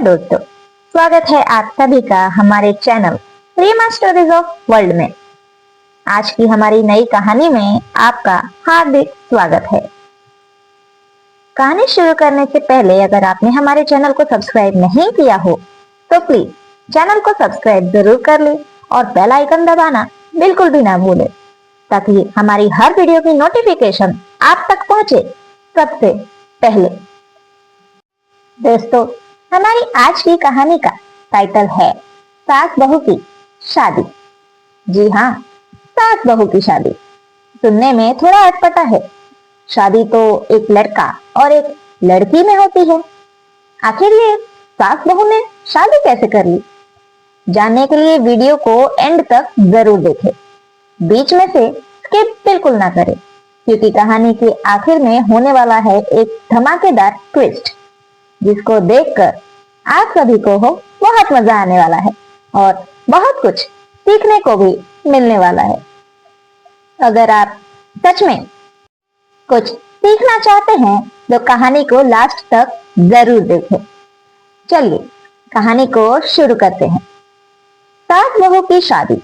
दोस्तों, स्वागत है आप सभी का हमारे channel Reema stories of world में। आज की हमारी नई कहानी में आपका हार्दिक स्वागत है। कहानी शुरू करने से पहले अगर आपने हमारे चैनल को सब्सक्राइब नहीं किया हो तो प्लीज चैनल को सब्सक्राइब जरूर कर ले और बेल आइकन दबाना बिल्कुल भी ना भूले, ताकि हमारी हर वीडियो की नोटिफिकेशन आप तक पहुंचे सबसे पहले। दोस्तों, हमारी आज की कहानी का टाइटल है सास बहू की शादी। जी हाँ, सास बहू की शादी। सुनने में थोड़ा अटपटा है। शादी तो एक लड़का और एक लड़की में होती है। आखिर ये सास बहू ने शादी कैसे कर ली? जानने के लिए वीडियो को एंड तक जरूर देखें। बीच में से स्किप बिल्कुल ना करें, क्योंकि कहानी के आखिर में होने वाला है एक धमाकेदार ट्विस्ट, जिसको देखकर आप सभी को हो बहुत मजा आने वाला है और बहुत कुछ सीखने को भी मिलने वाला है। अगर आप सच में कुछ सीखना चाहते हैं तो कहानी को लास्ट तक जरूर देखें। चलिए कहानी को शुरू करते हैं। सास बहू की शादी,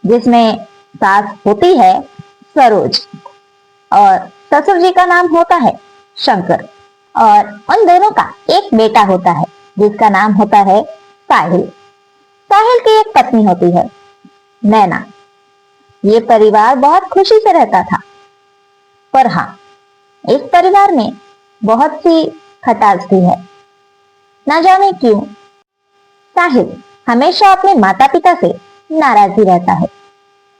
जिसमें सास होती है सरोज और ससुर जी का नाम होता है शंकर, और उन दोनों का एक बेटा होता है जिसका नाम होता है साहिल। साहिल की एक पत्नी होती है नैना। ये परिवार बहुत खुशी से रहता था, पर हाँ, इस परिवार में बहुत सी खटास भी है। ना जाने क्यों साहिल हमेशा अपने माता पिता से नाराज ही रहता है।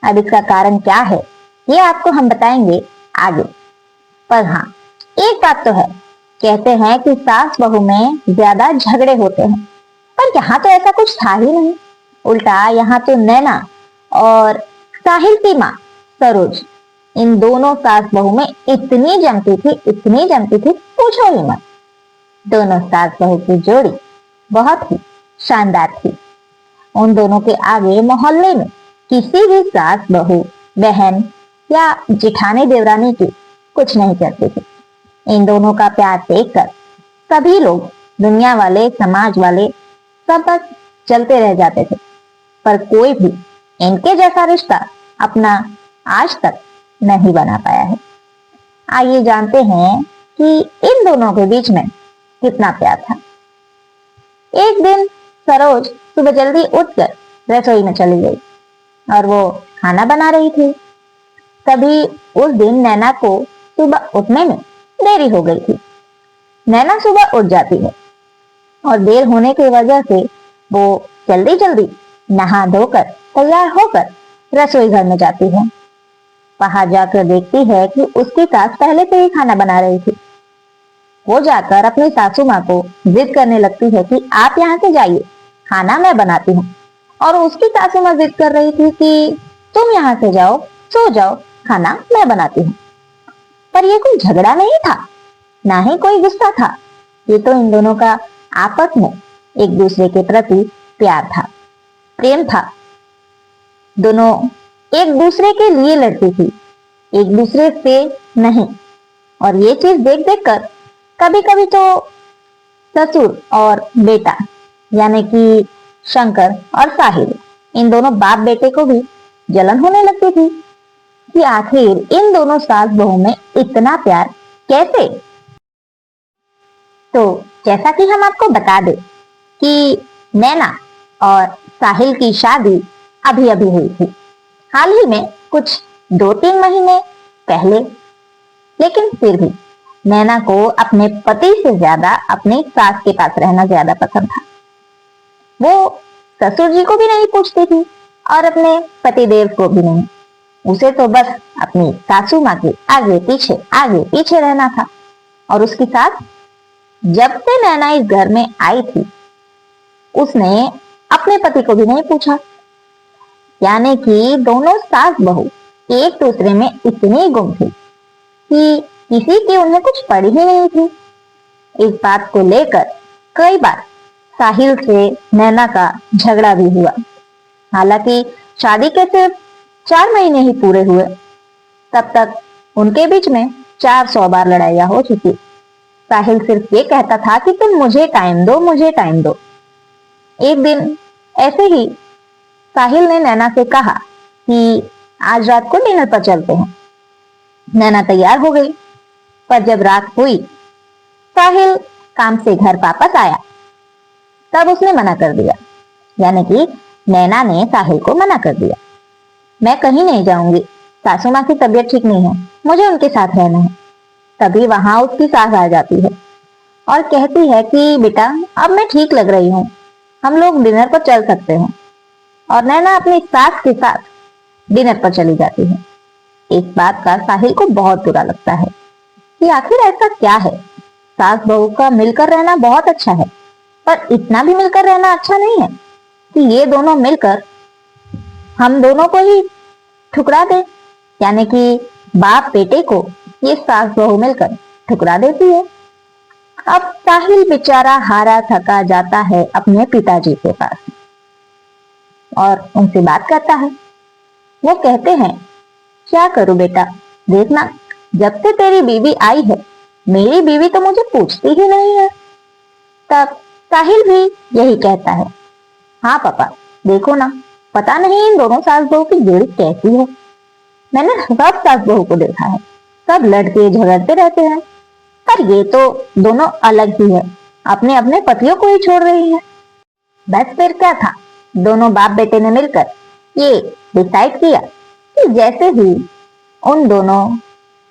अब इसका कारण क्या है ये आपको हम बताएंगे आगे। पर हाँ, एक बात तो है, कहते हैं कि सास बहू में ज्यादा झगड़े होते हैं, पर यहाँ तो ऐसा कुछ था ही नहीं। उल्टा यहाँ तो नैना और साहिल की माँ सरोज, इन दोनों सास बहू में इतनी जमती थी पूछो ही मत। दोनों सास बहू की जोड़ी बहुत ही शानदार थी। उन दोनों के आगे मोहल्ले में किसी भी सास बहू, बहन या जिठानी देवरानी की कुछ नहीं चलती थी। इन दोनों का प्यार देखकर सभी लोग, दुनिया वाले, समाज वाले, सब बस चलते रह जाते थे, पर कोई भी इनके जैसा रिश्ता अपना आज तक नहीं बना पाया है। आइए जानते हैं कि इन दोनों के बीच में कितना प्यार था। एक दिन सरोज सुबह जल्दी उठकर रसोई में चली गई और वो खाना बना रही थी। तभी उस दिन नैना को सुबह उठने में देरी हो गई थी। नैना सुबह उठ जाती है और देर होने की वजह से वो जल्दी जल्दी नहा धोकर तैयार होकर रसोई घर में जाती है। वहां जाकर देखती है कि उसकी सास पहले से ही खाना बना रही थी। वो जाकर अपनी सासू माँ को जिद करने लगती है कि आप यहाँ से जाइए, खाना मैं बनाती हूँ। और उसकी सासू माँ जिद कर रही थी कि तुम यहाँ से जाओ, सो जाओ, खाना मैं बनाती हूँ। पर ये कोई झगड़ा नहीं था, ना ही कोई गुस्सा था। ये तो इन दोनों का आपस में एक दूसरे के प्रति प्यार था, प्रेम था। दोनों एक दूसरे के लिए लड़ती थी, एक दूसरे से नहीं। और ये चीज देख देख कर कभी कभी तो ससुर और बेटा, यानी कि शंकर और साहिल, इन दोनों बाप बेटे को भी जलन होने लगती थी कि आखिर इन दोनों सास बहू में इतना प्यार कैसे। तो जैसा कि हम आपको बता दें कि नैना और साहिल की शादी अभी अभी हुई थी, हाल ही में, कुछ 2-3 महीने पहले। लेकिन फिर भी नैना को अपने पति से ज्यादा अपनी सास के पास रहना ज्यादा पसंद था। वो ससुर जी को भी नहीं पूछती थी और अपने पति देव को भी नहीं। उसे तो बस अपनी सासू माँ के आगे पीछे रहना था। और उसकी सास, जब से नैना इस घर में आई थी, उसने अपने पति को भी नहीं पूछा। यानी कि दोनों सास बहू एक दूसरे में इतनी गुम थी कि किसी की उन्हें कुछ पड़ी ही नहीं थी। इस बात को लेकर कई बार साहिल से नैना का झगड़ा भी हुआ। हालांकि शादी के सिर्फ 4 महीने ही पूरे हुए, तब तक उनके बीच में 400 बार लड़ाइयां हो चुकी। साहिल सिर्फ ये कहता था कि तुम मुझे टाइम दो, मुझे टाइम दो। एक दिन ऐसे ही साहिल ने नैना से कहा कि आज रात को डिनर पर चलते हैं। नैना तैयार हो गई, पर जब रात हुई, साहिल काम से घर वापस आया, तब उसने मना कर दिया। यानी कि नैना ने साहिल को मना कर दिया। मैं कहीं नहीं जाऊंगी, सासू माँ की तबीयत ठीक नहीं है, मुझे उनके साथ रहना है। तभी वहां उसकी सास आ जाती है और कहती है कि बेटा अब मैं ठीक लग रही हूँ, हम लोग डिनर पर चल सकते हैं। और नैना अपनी सास के साथ डिनर पर चली जाती है। इस बात का साहिल को बहुत बुरा लगता है कि आखिर ऐसा क्या है। सास बहू का मिलकर रहना बहुत अच्छा है, पर इतना भी मिलकर रहना अच्छा नहीं है कि ये दोनों मिलकर हम दोनों को ही ठुकरा दे। यानी कि बाप बेटे को ये सास बहू मिलकर ठुकरा देती है। अब साहिल बेचारा हारा थका जाता है अपने पिताजी के पास और उनसे बात करता है। वो कहते हैं, क्या करूं बेटा, देखना जब से तेरी बीवी आई है, मेरी बीवी तो मुझे पूछती ही नहीं है। तब साहिल भी यही कहता है, हाँ पापा देखो ना, पता नहीं इन दोनों सास बहू की जोड़ी कैसी है। मैंने सब सास बहू को देखा है, सब लड़ते झगड़ते रहते हैं, पर ये तो दोनों अलग ही है, अपने अपने पतियों को ही छोड़ रही है। बस फिर क्या था, दोनों बाप बेटे ने मिलकर ये डिसाइड किया कि जैसे ही उन दोनों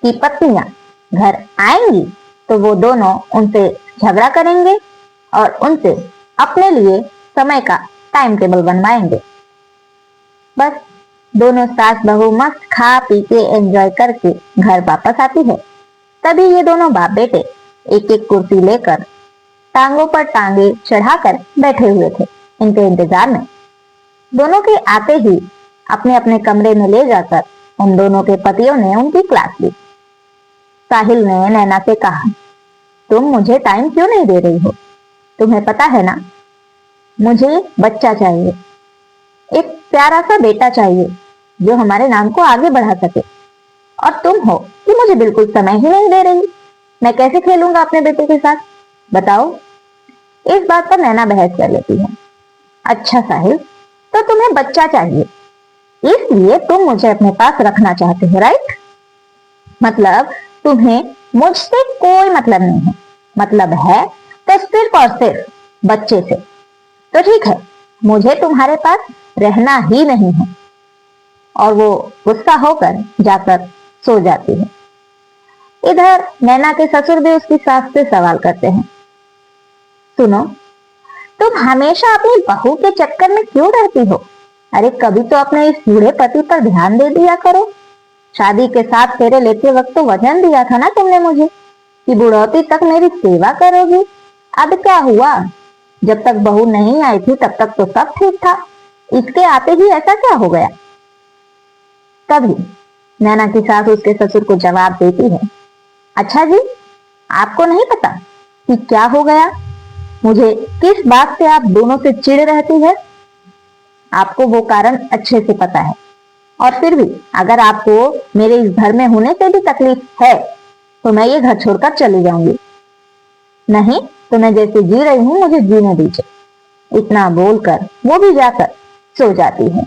की पत्नियां घर आएंगी तो वो दोनों उनसे झगड़ा करेंगे और उनसे अपने लिए समय का टाइम टेबल बनवाएंगे। बस दोनों सास बहू मस्त खा पी के एंजॉय करके घर वापस आती है। तभी ये दोनों बाप बेटे एक एक कुर्सी लेकर टांगों पर टांगे चढ़ाकर बैठे हुए थे इनके इंतजार में। दोनों के आते ही अपने अपने कमरे में ले जाकर उन दोनों के पतियों ने उनकी क्लास ली। साहिल ने नैना से कहा, तुम मुझे टाइम क्यों नहीं दे रही हो? तुम्हें पता है ना, मुझे बच्चा चाहिए, एक प्यारा सा बेटा चाहिए जो हमारे नाम को आगे बढ़ा सके। और तुम हो कि मुझे बिल्कुल समय ही नहीं दे रही। मैं कैसे खेलूंगा अपने बेटे के साथ, बताओ। इस बात पर नैना बहस कर लेती है। अच्छा साहिल, तो तुम्हें बच्चा चाहिए, इसलिए तुम मुझे अपने पास रखना चाहते हो, राइट? मतलब तुम्हें मुझसे कोई मतलब नहीं है, मतलब है तो सिर्फ और सिर्फ बच्चे से। तो ठीक है, मुझे तुम्हारे पास रहना ही नहीं है। और वो गुस्सा होकर जाकर सो जाती है। इधर नैना के ससुर भी उसकी सास से सवाल करते हैं, सुनो, तुम हमेशा अपनी बहू के चक्कर में क्यों रहती हो? अरे कभी तो अपने इस बूढ़े पति पर ध्यान दे दिया करो। शादी के साथ फेरे लेते वक्त तो वचन दिया था ना तुमने मुझे कि बुढ़ौती तक मेरी सेवा करोगी। अब क्या हुआ? जब तक बहू नहीं आई थी तब तक तो सब ठीक था, इसके आते ही ऐसा क्या हो गया? तभी नैना की सास उसके ससुर को जवाब देती है, अच्छा जी, आपको नहीं पता कि क्या हो गया? मुझे किस बात से आप दोनों से चिढ़ रहती है? आपको वो कारण अच्छे से पता है। और फिर भी अगर आपको मेरे इस घर में होने से भी तकलीफ है तो मैं ये घर छोड़कर चली जाऊंगी, नहीं तो मैं जैसे जी रही हूं मुझे जीने दीजिए। इतना बोलकर वो भी जाकर सो जाती है।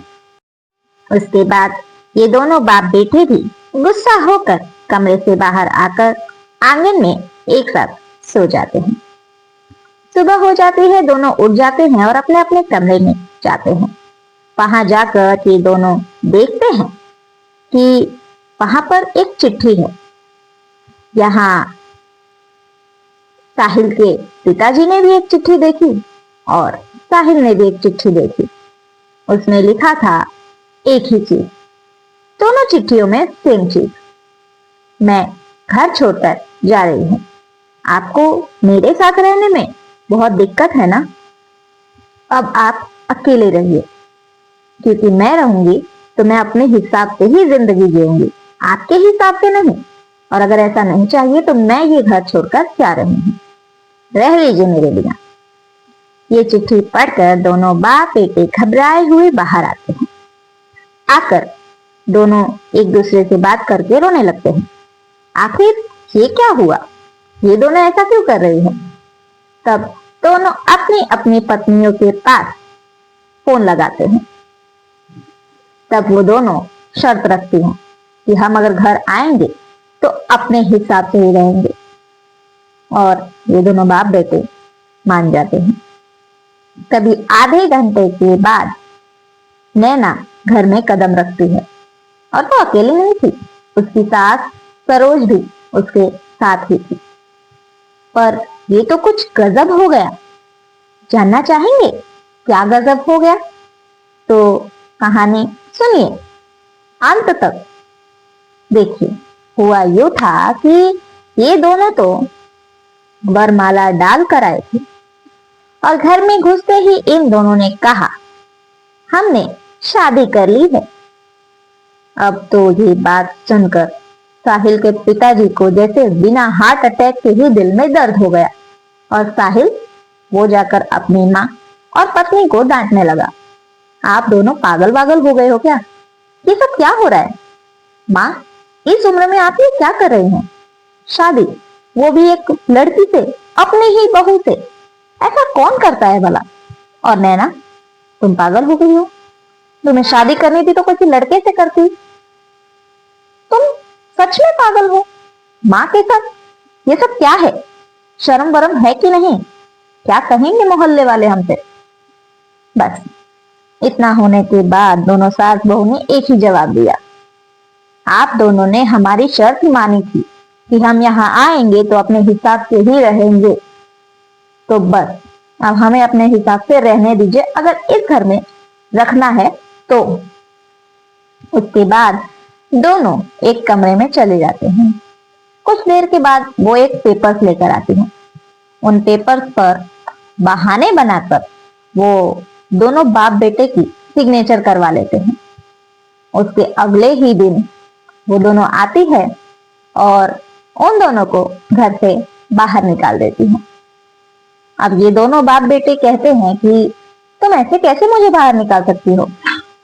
उसके बाद ये दोनों बाप बेटे भी गुस्सा होकर कमरे से बाहर आकर आंगन में एक साथ सो जाते हैं। सुबह हो जाती है, दोनों उठ जाते हैं और अपने अपने कमरे में जाते हैं। वहां जाकर ये दोनों देखते हैं कि वहां पर एक चिट्ठी है। यहाँ साहिल के पिताजी ने भी एक चिट्ठी देखी और साहिल ने भी एक चिट्ठी देखी। उसमें लिखा था एक ही चीज, दोनों चिट्ठियों में सेम चीज, मैं घर छोड़कर जा रही हूँ, आपको मेरे साथ रहने में बहुत दिक्कत है ना? अब आप अकेले रहिए, क्योंकि मैं रहूंगी तो मैं अपने हिसाब से ही जिंदगी जीऊंगी, आपके हिसाब से नहीं। और अगर ऐसा नहीं चाहिए तो मैं ये घर छोड़कर जा रही हूँ, रह लीजिए मेरे बिना। ये चिट्ठी पढ़कर दोनों बाप बेटे घबराए हुए बाहर आते हैं। आकर दोनों एक दूसरे से बात करके रोने लगते हैं। आखिर ये क्या हुआ? ये दोनों ऐसा क्यों कर रही है? तब दोनों अपनी अपनी पत्नियों के पास फोन लगाते हैं। तब वो दोनों शर्त रखती हैं कि हम अगर घर आएंगे तो अपने हिसाब से ही रहेंगे, और ये दोनों बाप बेटे मान जाते हैं। तभी आधे घंटे के बाद नैना घर में कदम रखती है, और वो अकेली नहीं थी, उसकी सास सरोज भी उसके साथ ही थी। पर ये तो कुछ गजब हो गया। जानना चाहेंगे क्या गजब हो गया? तो कहानी सुनिए अंत तक। देखिए, हुआ यूं था कि ये दोनों तो वरमाला डाल कर आए थे, और घर में घुसते ही इन दोनों ने कहा, हमने शादी कर ली है। अब तो ये बात सुनकर साहिल के पिताजी को जैसे बिना हार्ट अटैक के ही दिल में दर्द हो गया, और साहिल वो जाकर अपनी माँ और पत्नी को डांटने लगा। आप दोनों पागल वागल हो गए हो क्या? ये सब क्या हो रहा है? माँ, इस उम्र में आप ये क्या कर रहे हैं? शादी, वो भी एक लड़की से, अपनी ही बहू से, ऐसा कौन करता है भला? और नैना, तुम पागल हो गई हो। तुम्हें शादी करनी थी तो किसी लड़के से करती। तुम सच में पागल हो। माँ के साथ ये सब क्या है? शर्म वरम है कि नहीं? क्या कहेंगे मोहल्ले वाले हमसे? बस इतना होने के बाद दोनों सास बहू ने एक ही जवाब दिया, आप दोनों ने हमारी शर्त मानी थी कि हम यहाँ आएंगे तो अपने हिसाब से ही रहेंगे, तो बस अब हमें अपने हिसाब से रहने दीजिए। अगर इस घर में रखना है तो। उसके बाद दोनों एक कमरे में चले जाते हैं। कुछ देर के बाद वो एक पेपर्स लेकर आती हैं। उन पेपर्स पर बहाने बनाकर वो दोनों बाप बेटे की सिग्नेचर करवा लेते हैं। उसके अगले ही दिन वो दोनों आती है और उन दोनों को घर से बाहर निकाल देती है। अब ये दोनों बाप बेटे कहते हैं कि तुम ऐसे कैसे मुझे बाहर निकाल सकती हो?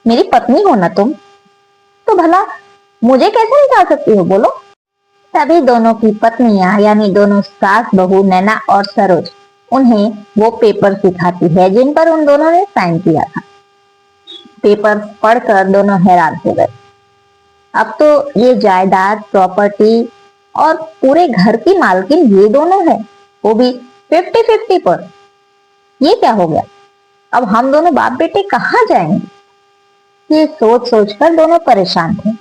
मेरी पत्नी हो ना तुम, तो भला मुझे कैसे निकाल सकती हो, बोलो? तभी दोनों की पत्नियां यानी दोनों सास बहू नैना और सरोज उन्हें वो पेपर सिखाती है जिन पर उन दोनों ने साइन किया था। पेपर पढ़कर दोनों हैरान हो गए। अब तो ये जायदाद, प्रॉपर्टी और पूरे घर की मालकिन ये दोनों है, वो भी 50-50 पर। ये क्या हो गया? अब हम दोनों बाप बेटे कहाँ जाएंगे? ये सोच सोचकर दोनों परेशान थे।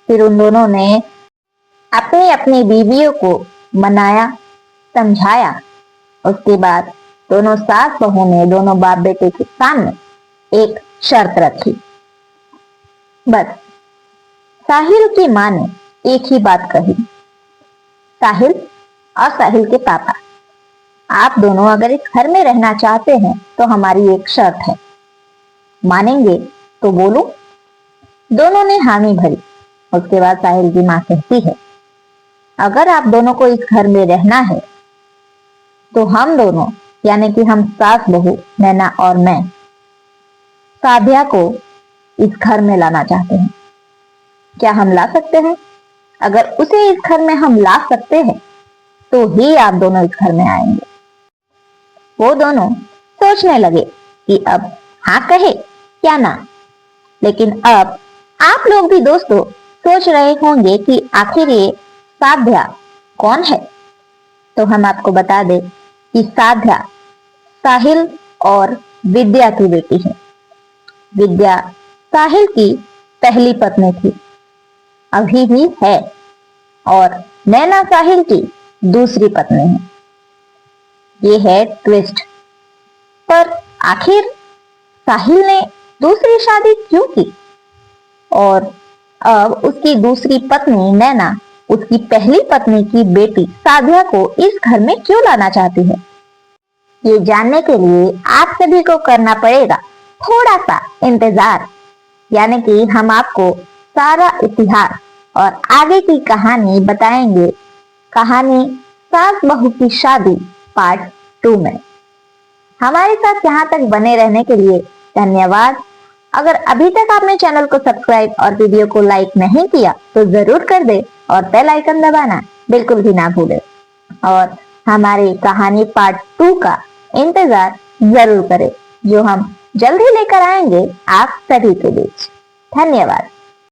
फिर उन दोनों ने अपनी अपनी बीवियों को मनाया, समझाया। उसके बाद दोनों सास बहू ने दोनों बाप बेटे के सामने एक शर्त रखी। बस साहिल की मां ने एक ही बात कही, साहिल और साहिल के पापा, आप दोनों अगर इस घर में रहना चाहते हैं तो हमारी एक शर्त है, मानेंगे तो बोलो। दोनों ने हामी भरी। उसके बाद साहिल की मां कहती है, अगर आप दोनों को इस घर में रहना है तो हम दोनों यानी कि हम सास बहू नैना और मैं साध्या को इस घर में लाना चाहते हैं। क्या हम ला सकते हैं? अगर उसे इस घर में हम ला सकते हैं तो ही आप दोनों इस घर में आएंगे। वो दोनों सोचने लगे कि अब हाँ कहे क्या ना। लेकिन अब आप लोग भी दोस्तों सोच रहे होंगे कि आखिर ये साध्या कौन है। तो हम आपको बता दें कि साध्या साहिल और विद्या की बेटी है। विद्या साहिल की पहली पत्नी थी, अभी भी है, और नैना साहिल की दूसरी पत्नी है। ये है ट्विस्ट। पर आखिर साहिल ने दूसरी शादी क्यों की? और अब उसकी दूसरी पत्नी नैना उसकी पहली पत्नी की बेटी साध्या को इस घर में क्यों लाना चाहती है? ये जानने के लिए आप सभी को करना पड़ेगा थोड़ा सा इंतजार। यानी कि हम आपको सारा इतिहास और आगे की कहानी बताएंगे, कहानी सास बहू की शादी पार्ट 2 में। हमारे साथ यहाँ तक बने रहने के लिए धन्यवाद। अगर अभी तक आपने चैनल को सब्सक्राइब और वीडियो को लाइक नहीं किया तो जरूर कर दे, और बेल आइकन दबाना बिल्कुल भी ना भूले। और हमारी कहानी पार्ट 2 का इंतजार जरूर करें, जो हम जल्द ही लेकर आएंगे आप सभी के बीच। धन्यवाद।